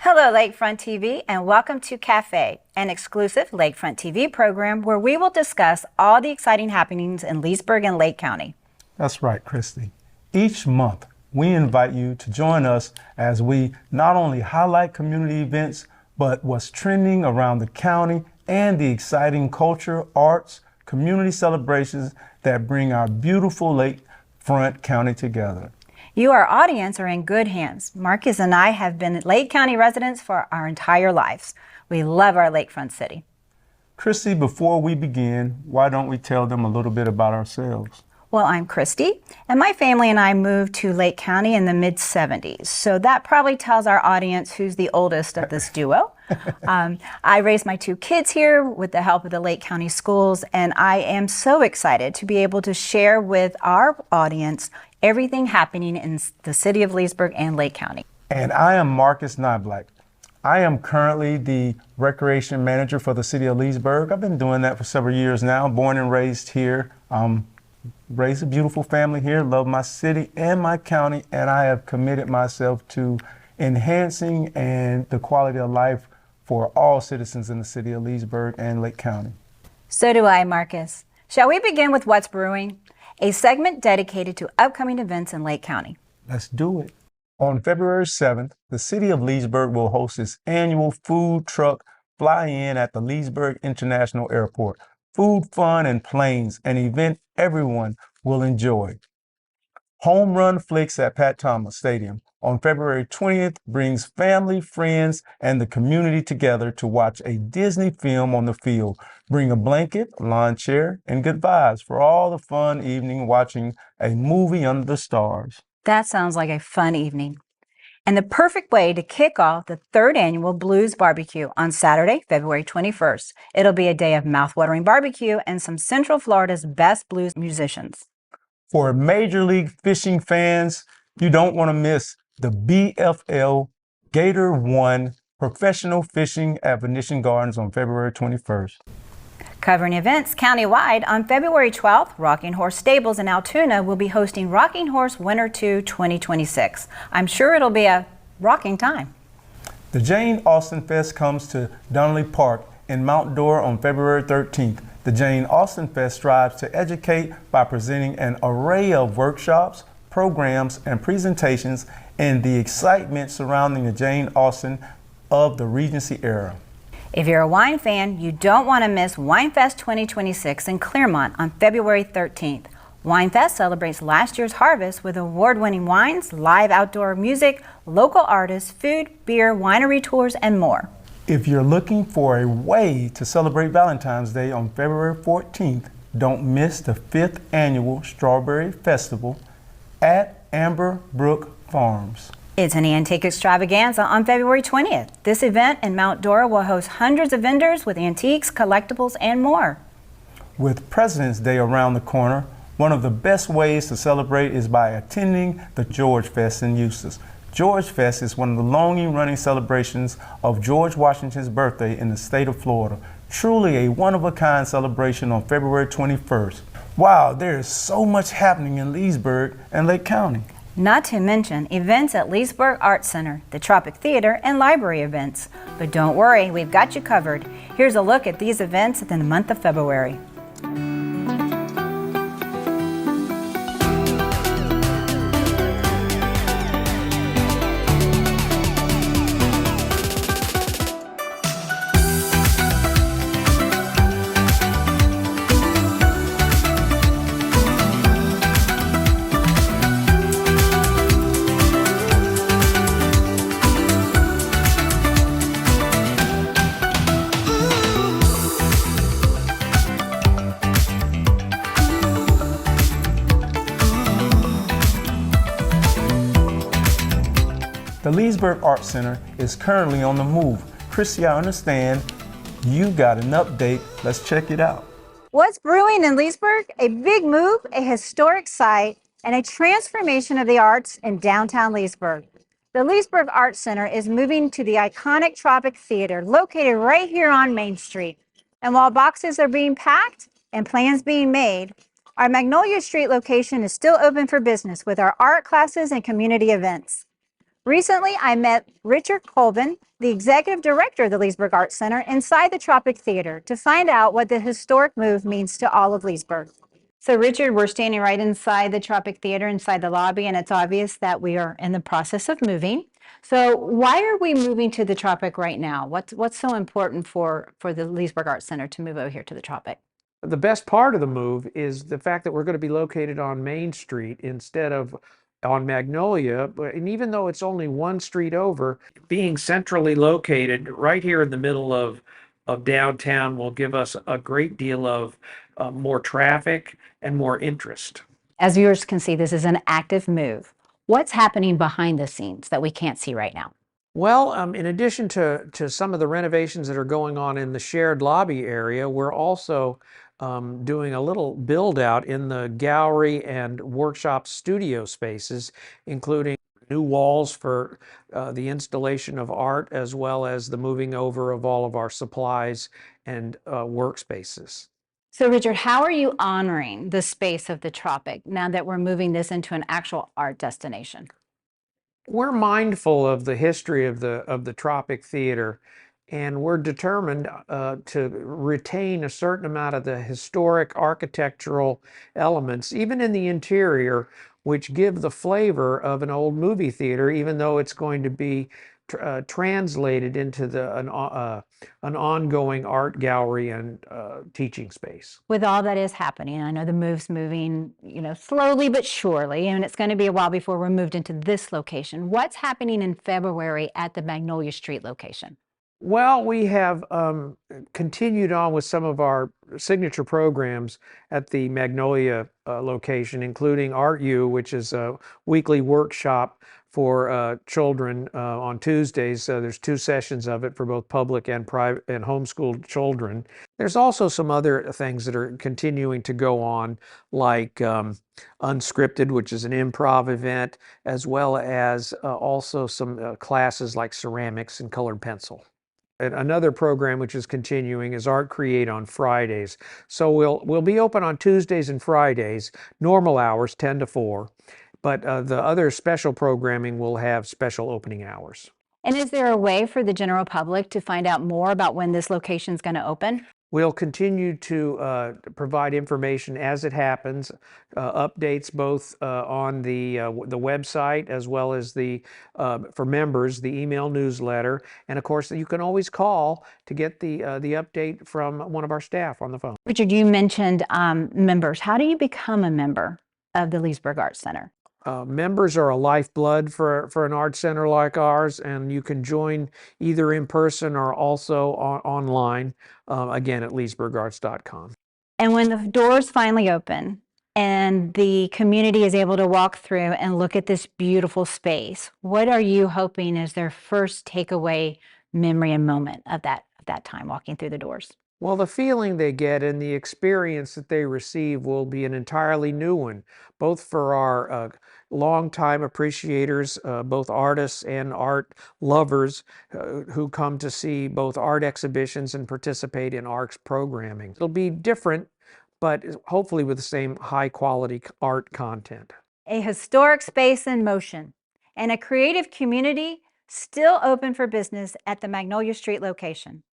Hello, Lakefront TV, and welcome to Cafe, an exclusive Lakefront TV program where we will discuss all the exciting happenings in Leesburg and Lake County. That's right, Kristi. Each month, we invite you to join us as we not only highlight community events, but what's trending around the county and the exciting culture, arts, community celebrations that bring our beautiful Lakefront County together. You, our audience, are in good hands. Marcus and I have been Lake County residents for our entire lives. We love our lakefront city. Kristi, before we begin, why don't we tell them a little bit about ourselves? Well, I'm Kristi, and my family and I moved to Lake County in the mid-70s, so that probably tells our audience who's the oldest of this duo. I raised my two kids here with the help of the Lake County schools, and I am so excited to be able to share with our audience everything happening in the city of Leesburg and Lake County. And I am Marcus Niblack. I am currently the recreation manager for the city of Leesburg. I've been doing that for several years now, born and raised here. Raised a beautiful family here, love my city and my county, and I have committed myself to enhancing and the quality of life for all citizens in the city of Leesburg and Lake County. So do I, Marcus. Shall we begin with What's Brewing? A segment dedicated to upcoming events in Lake County. Let's do it. On February 7th, the city of Leesburg will host its annual food truck fly-in at the Leesburg International Airport. Food, fun, and planes, an event everyone will enjoy. Home Run Flicks at Pat Thomas Stadium on February 20th brings family, friends, and the community together to watch a Disney film on the field. Bring a blanket, lawn chair, and good vibes for all the fun evening watching a movie under the stars. That sounds like a fun evening. And the perfect way to kick off the third annual Blues Barbecue on Saturday, February 21st. It'll be a day of mouthwatering barbecue and some Central Florida's best blues musicians. For Major League Fishing fans, you don't want to miss the BFL Gator 1 Professional Fishing at Venetian Gardens on February 21st. Covering events countywide, on February 12th, Rocking Horse Stables in Altoona will be hosting Rocking Horse Winter 2 2026. I'm sure it'll be a rocking time. The Jane Austen Fest comes to Donnelly Park in Mount Dora on February 13th. The Jane Austen Fest strives to educate by presenting an array of workshops, programs, and presentations and the excitement surrounding the Jane Austen of the Regency era. If you're a wine fan, you don't want to miss WineFest 2026 in Clermont on February 13th. WineFest celebrates last year's harvest with award-winning wines, live outdoor music, local artists, food, beer, winery tours, and more. If you're looking for a way to celebrate Valentine's Day on February 14th, don't miss the 5th annual Strawberry Festival at Amber Brook Farms. It's an antique extravaganza on February 20th. This event in Mount Dora will host hundreds of vendors with antiques, collectibles, and more. With President's Day around the corner, one of the best ways to celebrate is by attending the George Fest in Eustis. George Fest is one of the longest-running celebrations of George Washington's birthday in the state of Florida. Truly a one-of-a-kind celebration on February 21st. Wow, there is so much happening in Leesburg and Lake County. Not to mention events at Leesburg Arts Center, the Tropic Theater, and library events. But don't worry, we've got you covered. Here's a look at these events in the month of February. The Leesburg Arts Center is currently on the move. Kristi, I understand You got an update. Let's check it out. What's brewing in Leesburg? A big move, a historic site, and a transformation of the arts in downtown Leesburg. The Leesburg Arts Center is moving to the iconic Tropic Theater located right here on Main Street. And while boxes are being packed and plans being made, our Magnolia Street location is still open for business with our art classes and community events. Recently, I met Richard Colvin, the executive director of the Leesburg Arts Center, inside the Tropic Theater to find out what the historic move means to all of Leesburg. So, Richard, we're standing right inside the Tropic Theater, inside the lobby, and it's obvious that we are in the process of moving. So, why are we moving to the Tropic right now? What's so important for the Leesburg Arts Center to move over here to the Tropic? The best part of the move is the fact that we're going to be located on Main Street instead of on Magnolia. And even though it's only one street over, being centrally located right here in the middle of downtown will give us a great deal of more traffic and more interest. As viewers can see, this is an active move. What's happening behind the scenes that we can't see right now? Well, in addition to some of the renovations that are going on in the shared lobby area, we're also doing a little build out in the gallery and workshop studio spaces, including new walls for the installation of art, as well as the moving over of all of our supplies and workspaces. So, Richard, how are you honoring the space of the Tropic now that we're moving this into an actual art destination? We're mindful of the history of the Tropic Theater, and we're determined to retain a certain amount of the historic architectural elements, even in the interior, which give the flavor of an old movie theater, even though it's going to be translated into an ongoing art gallery and teaching space. With all that is happening, I know the move's moving, slowly but surely, and it's going to be a while before we're moved into this location. What's happening in February at the Magnolia Street location? Well, we have continued on with some of our signature programs at the Magnolia location, including Art U, which is a weekly workshop for children on Tuesdays. There's 2 sessions of it for both public and private and homeschooled children. There's also some other things that are continuing to go on, like Unscripted, which is an improv event, as well as also some classes like ceramics and colored pencil. Another program which is continuing is Art Create on Fridays. So we'll be open on Tuesdays and Fridays, normal hours 10 to 4, but the other special programming will have special opening hours. And is there a way for the general public to find out more about when this location is going to open? We'll continue to provide information as it happens, updates both on the website as well as for members, the email newsletter, and of course you can always call to get the update from one of our staff on the phone. Richard, you mentioned members. How do you become a member of the Leesburg Arts Center? Members are a lifeblood for an art center like ours, and you can join either in person or also online, again at leesburgarts.com. And when the doors finally open and the community is able to walk through and look at this beautiful space, what are you hoping is their first takeaway memory and moment of that time walking through the doors? Well, the feeling they get and the experience that they receive will be an entirely new one, both for our longtime appreciators, both artists and art lovers who come to see both art exhibitions and participate in arts programming. It'll be different, but hopefully with the same high quality art content. A historic space in motion and a creative community still open for business at the Magnolia Street location.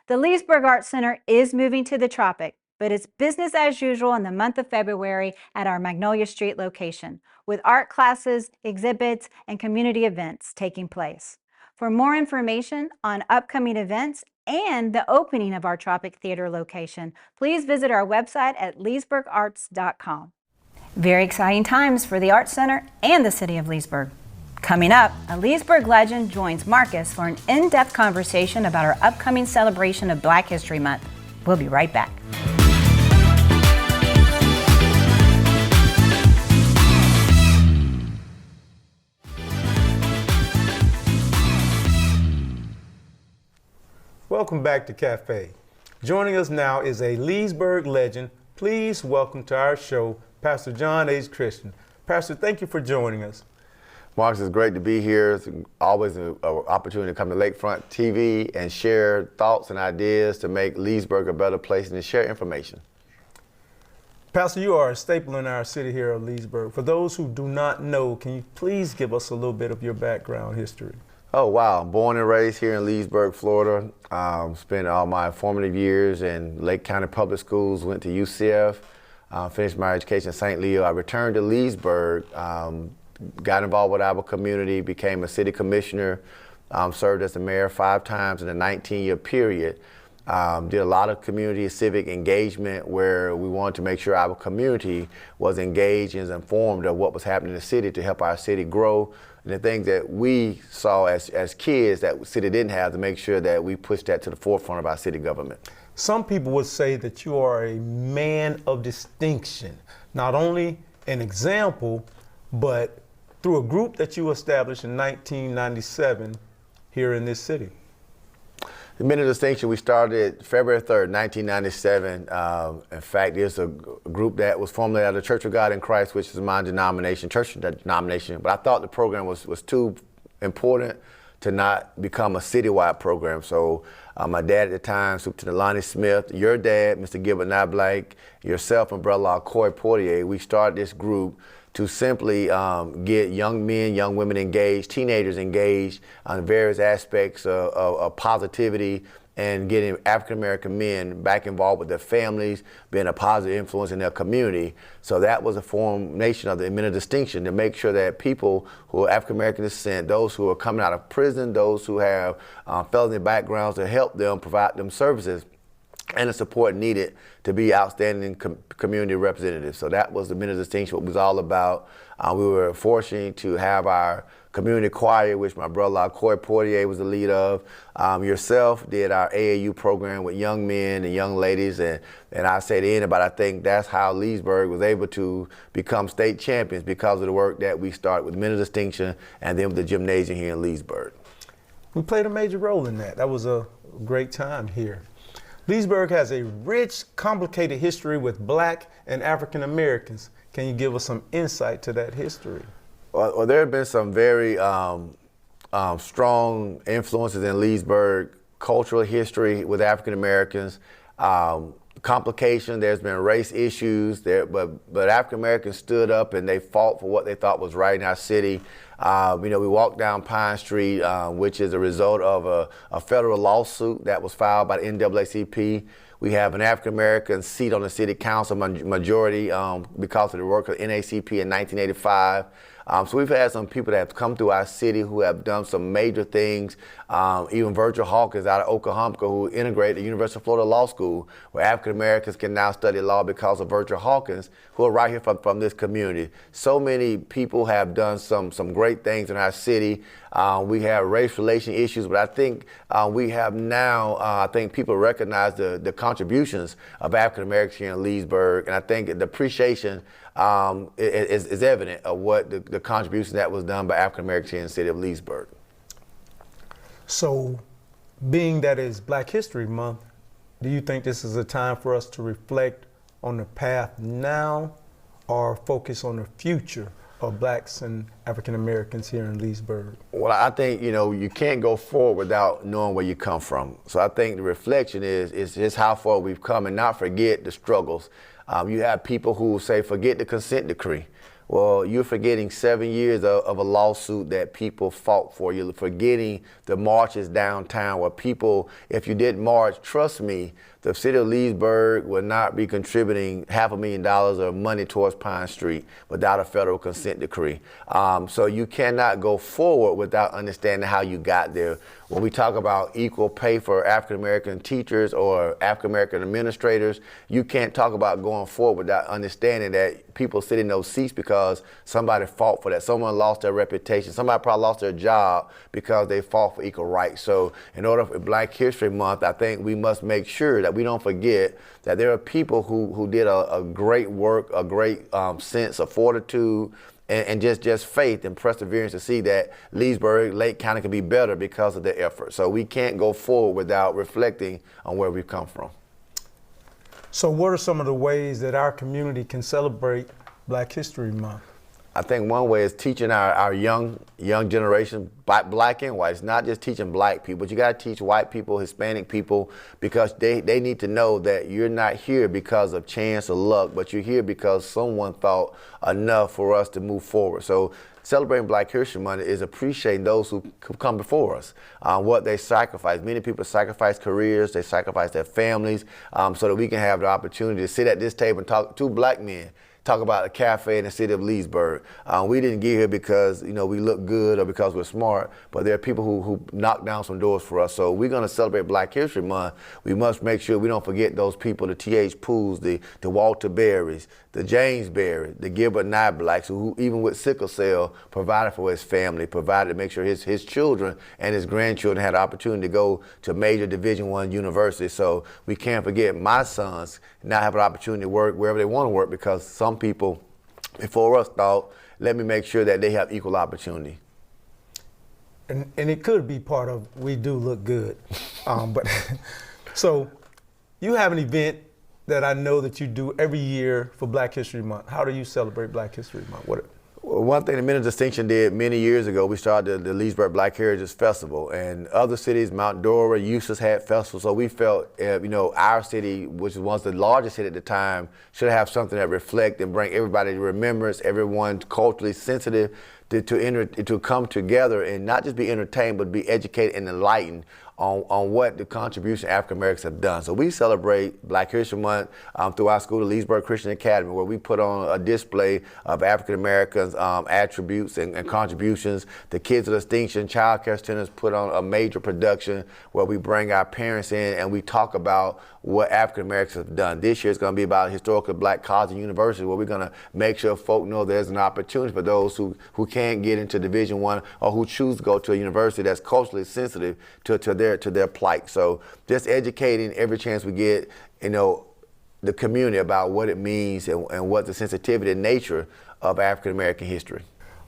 The Leesburg Arts Center is moving to the Tropic, but it's business as usual in the month of February at our Magnolia Street location, with art classes, exhibits, and community events taking place. For more information on upcoming events and the opening of our Tropic Theater location, please visit our website at leesburgarts.com. Very exciting times for the Arts Center and the city of Leesburg. Coming up, a Leesburg legend joins Marcus for an in-depth conversation about our upcoming celebration of Black History Month. We'll be right back. Welcome back to Cafe. Joining us now is a Leesburg legend. Please welcome to our show, Pastor John H. Christian. Pastor, thank you for joining us. Marcus, it's great to be here. It's always an opportunity to come to Lakefront TV and share thoughts and ideas to make Leesburg a better place and to share information. Pastor, you are a staple in our city here of Leesburg. For those who do not know, can you please give us a little bit of your background history? Oh, wow. Born and raised here in Leesburg, Florida. Spent all my formative years in Lake County Public Schools, went to UCF, finished my education in St. Leo. I returned to Leesburg, got involved with our community, became a city commissioner, served as the mayor 5 times in a 19-year period. Did a lot of community civic engagement where we wanted to make sure our community was engaged and informed of what was happening in the city to help our city grow. And the things that we saw as kids that the city didn't have, to make sure that we pushed that to the forefront of our city government. Some people would say that you are a man of distinction, not only an example, but through a group that you established in 1997 here in this city. The Men of Distinction, we started February 3rd, 1997. In fact, it's a group that was formulated out of the Church of God in Christ, which is my denomination, church denomination. But I thought the program was too important to not become a citywide program. So my dad at the time, Superintendent Lonnie Smith, your dad, Mr. Gilbert Niblack, yourself and brother Corey Portier, we started this group to simply get young men, young women engaged, teenagers engaged on various aspects of positivity and getting African-American men back involved with their families, being a positive influence in their community. So that was a formation of the Men of Distinction, to make sure that people who are African-American descent, those who are coming out of prison, those who have felony backgrounds, to help them, provide them services and the support needed to be outstanding community representatives. So that was the Men of Distinction, what it was all about. We were fortunate to have our community choir, which my brother Corey Portier was the lead of. Yourself did our AAU program with young men and young ladies, and I say to anybody, I think that's how Leesburg was able to become state champions, because of the work that we started with Men of Distinction and then with the gymnasium here in Leesburg. We played a major role in that. That was a great time here. Leesburg has a rich, complicated history with Black and African Americans. Can you give us some insight to that history? Well, there have been some very strong influences in Leesburg, cultural history with African Americans, complication. There's been race issues there, but African Americans stood up and they fought for what they thought was right in our city. We walked down Pine Street, which is a result of a federal lawsuit that was filed by the NAACP. We have an African American seat on the city council majority because of the work of NAACP in 1985. So we've had some people that have come through our city who have done some major things. Even Virgil Hawkins out of Oklahoma, who integrated the University of Florida Law School, where African Americans can now study law because of Virgil Hawkins, who are right here from this community. So many people have done some great things in our city. We have race relation issues, but I think we have now, I think people recognize the contributions of African Americans here in Leesburg, and I think the appreciation is evident of what the contribution that was done by African Americans here in the city of Leesburg. So, being that it's Black History Month, do you think this is a time for us to reflect on the path now, or focus on the future of Blacks and African Americans here in Leesburg? Well, I think, you can't go forward without knowing where you come from. So I think the reflection is just how far we've come, and not forget the struggles. You have people who say, forget the consent decree. Well, you're forgetting 7 years of a lawsuit that people fought for. You're forgetting the marches downtown where people, if you didn't march, trust me, the city of Leesburg would not be contributing $500,000 of money towards Pine Street without a federal consent decree. So you cannot go forward without understanding how you got there. When we talk about equal pay for African-American teachers or African-American administrators, you can't talk about going forward without understanding that people sit in those seats because somebody fought for that. Someone lost their reputation. Somebody probably lost their job because they fought for equal rights. So in order for Black History Month, I think we must make sure that we don't forget that there are people who did a great work, a great sense of fortitude and just faith and perseverance to see that Leesburg, Lake County can be better because of their effort. So we can't go forward without reflecting on where we've come from. So what are some of the ways that our community can celebrate Black History Month? I think one way is teaching our young generation, black and white. It's not just teaching black people, but you got to teach white people, Hispanic people, because they need to know that you're not here because of chance or luck, but you're here because someone thought enough for us to move forward. So celebrating Black History Month is appreciating those who come before us, what they sacrificed. Many people sacrifice careers, they sacrifice their families, so that we can have the opportunity to sit at this table and talk to black men. Talk about a cafe in the city of Leesburg. We didn't get here because we look good or because we're smart, but there are people who knocked down some doors for us. So we're going to celebrate Black History Month. We must make sure we don't forget those people, the T.H. Pools, the Walter Berrys, the James Berry, the Gilbert Niblacks, who even with sickle cell provided for his family, provided to make sure his children and his grandchildren had the opportunity to go to major Division I universities. So we can't forget my sons now have an opportunity to work wherever they want to work, because some people before us thought, let me make sure that they have equal opportunity. And it could be part of we do look good. But so you have an event that I know that you do every year for Black History Month. How do you celebrate Black History Month? Well, one thing the Men of Distinction did many years ago, we started the Leesburg Black Heritage Festival, and other cities, Mount Dora, Eustis had festivals, so we felt, our city, which was once the largest city at the time, should have something that reflect and bring everybody to remembrance, everyone culturally sensitive, to come together and not just be entertained, but be educated and enlightened on what the contribution African Americans have done. So we celebrate Black History Month through our school, the Leesburg Christian Academy, where we put on a display of African Americans' attributes and contributions. The Kids of Distinction Child Care Centers put on a major production where we bring our parents in and we talk about what African Americans have done. This year it's going to be about historical Black colleges and universities, where we're going to make sure folk know there's an opportunity for those who can't get into Division I or who choose to go to a university that's culturally sensitive to their plight. So just educating every chance we get, the community about what it means and what the sensitivity and nature of African American history.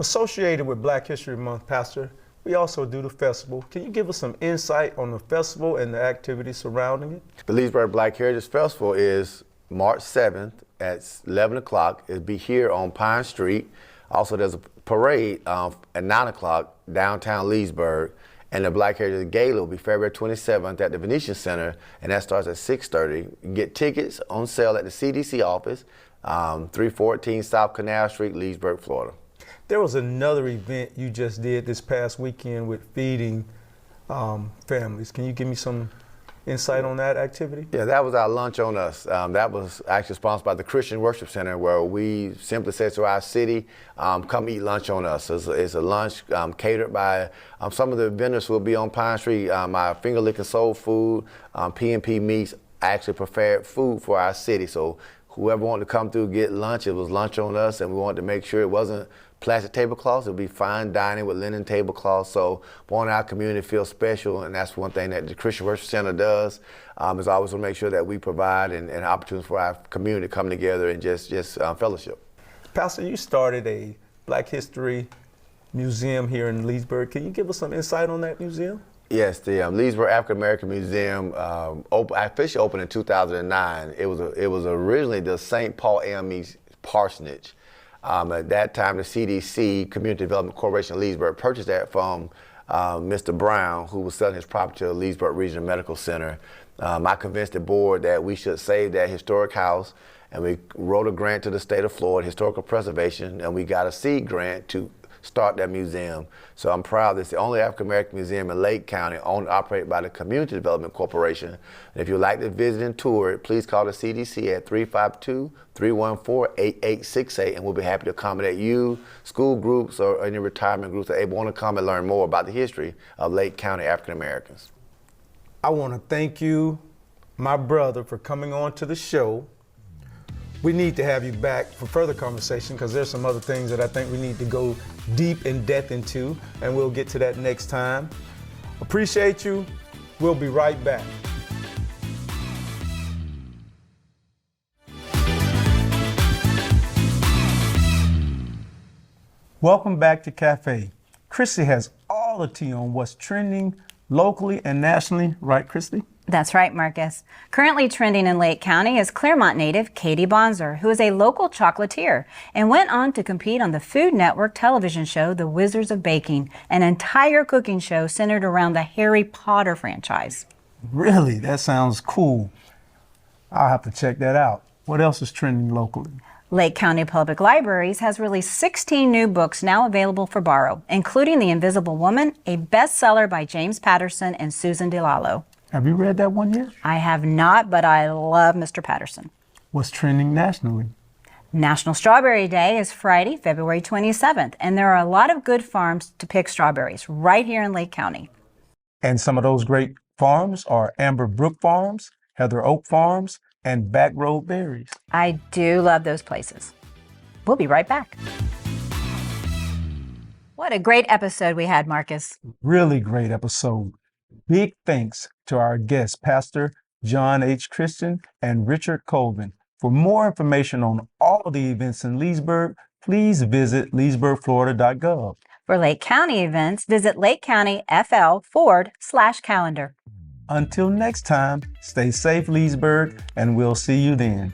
Associated with Black History Month, Pastor, we also do the festival. Can you give us some insight on the festival and the activities surrounding it? The Leesburg Black Heritage Festival is March 7th at 11 o'clock. It'll be here on Pine Street. Also, there's a parade at 9 o'clock downtown Leesburg. And the Black Heritage Gala will be February 27th at the Venetian Center, and that starts at 6:30. You can get tickets on sale at the CDC office, 314 South Canal Street, Leesburg, Florida. There was another event you just did this past weekend with feeding families. Can you give me some insight on that activity? Yeah, that was our Lunch on Us. That was actually sponsored by the Christian Worship Center, where we simply said to our city, come eat lunch on us. It's a lunch catered by some of the vendors who will be on Pine Street. My Finger Licking Soul Food, P&P Meats actually prepared food for our city. So whoever wanted to come through get lunch, it was Lunch on Us, and we wanted to make sure it wasn't plastic tablecloths. It'll be fine dining with linen tablecloths. So we want our community to feel special, and that's one thing that the Christian Worship Center does, is always to make sure that we provide an opportunity for our community to come together and just fellowship. Pastor, you started a Black History Museum here in Leesburg. Can you give us some insight on that museum? Yes, the Leesburg African American Museum officially opened in 2009. It was originally the St. Paul AME parsonage. At that time, the CDC, Community Development Corporation of Leesburg, purchased that from Mr. Brown, who was selling his property to the Leesburg Regional Medical Center. I convinced the board that we should save that historic house, and we wrote a grant to the state of Florida, Historical Preservation, and we got a seed grant to start that museum. So I'm proud that it's the only African American museum in Lake County, owned and operated by the Community Development Corporation. And if you'd like to visit and tour it, please call the CDC at 352-314-8868, and we'll be happy to accommodate you, school groups, or any retirement groups that want to come and learn more about the history of Lake County African Americans. I want to thank you, my brother, for coming on to the show. We need to have you back for further conversation, because there's some other things that I think we need to go deep in depth into, and we'll get to that next time. Appreciate you. We'll be right back. Welcome back to Cafe. Kristi has all the tea on what's trending locally and nationally, right, Kristi? That's right, Marcus. Currently trending in Lake County is Claremont native Katie Bonzer, who is a local chocolatier and went on to compete on the Food Network television show The Wizards of Baking, an entire cooking show centered around the Harry Potter franchise. Really? That sounds cool. I'll have to check that out. What else is trending locally? Lake County Public Libraries has released 16 new books now available for borrow, including The Invisible Woman, a bestseller by James Patterson and Susan DeLallo. Have you read that one yet? I have not, but I love Mr. Patterson. What's trending nationally? National Strawberry Day is Friday, February 27th, and there are a lot of good farms to pick strawberries right here in Lake County. And some of those great farms are Amber Brook Farms, Heather Oak Farms, and Back Road Berries. I do love those places. We'll be right back. What a great episode we had, Marcus. Really great episode. Big thanks to our guests, Pastor John H. Christian and Richard Colvin. For more information on all of the events in Leesburg, please visit leesburgflorida.gov. For Lake County events, visit lakecountyfl.org/calendar. Until next time, stay safe, Leesburg, and we'll see you then.